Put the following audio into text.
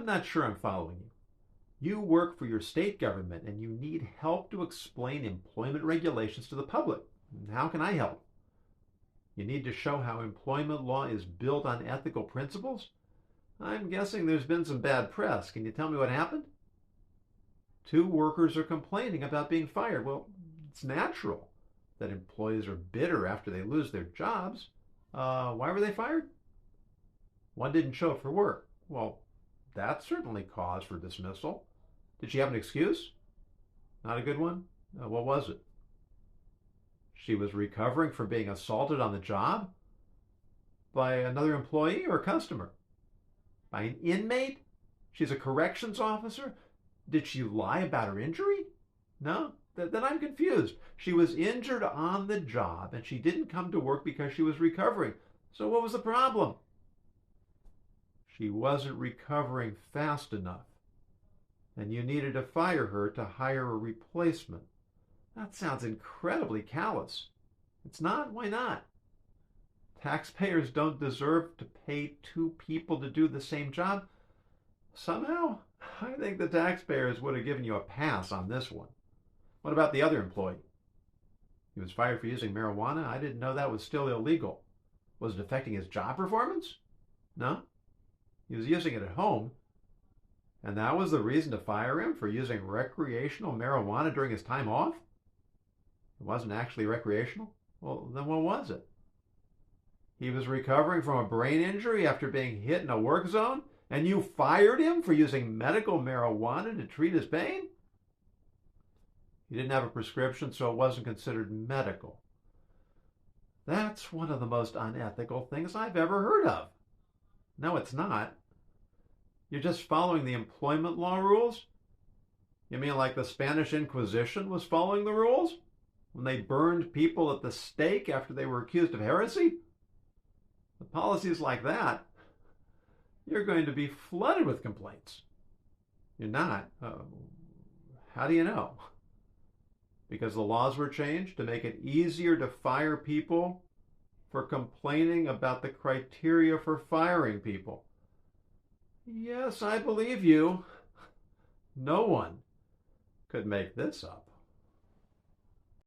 I'm not sure I'm following you. You work for your state government and you need help to explain employment regulations to the public. How can I help? You need to show how employment law is built on ethical principles? I'm guessing there's been some bad press. Can you tell me what happened? Two workers are complaining about being fired. Well, it's natural that employees are bitter after they lose their jobs. Why were they fired? One didn't show up for work. Well, that's certainly cause for dismissal. Did she have an excuse? Not a good one? What was it? She was recovering from being assaulted on the job? By another employee or customer? By an inmate? She's a corrections officer? Did she lie about her injury? No? Then I'm confused. She was injured on the job and she didn't come to work because she was recovering. So what was the problem? She wasn't recovering fast enough, and you needed to fire her to hire a replacement. That sounds incredibly callous. It's not? Why not? Taxpayers don't deserve to pay two people to do the same job. Somehow, I think the taxpayers would have given you a pass on this one. What about the other employee? He was fired for using marijuana? I didn't know that was still illegal. Was it affecting his job performance? No? He was using it at home, and that was the reason to fire him for using recreational marijuana during his time off? It wasn't actually recreational? Well, then what was it? He was recovering from a brain injury after being hit in a work zone, and you fired him for using medical marijuana to treat his pain? He didn't have a prescription, so it wasn't considered medical. That's one of the most unethical things I've ever heard of. No, it's not. You're just following the employment law rules? You mean like the Spanish Inquisition was following the rules? When they burned people at the stake after they were accused of heresy? With policies like that, you're going to be flooded with complaints. You're not. How do you know? Because the laws were changed to make it easier to fire people for complaining about the criteria for firing people. Yes, I believe you. No one could make this up.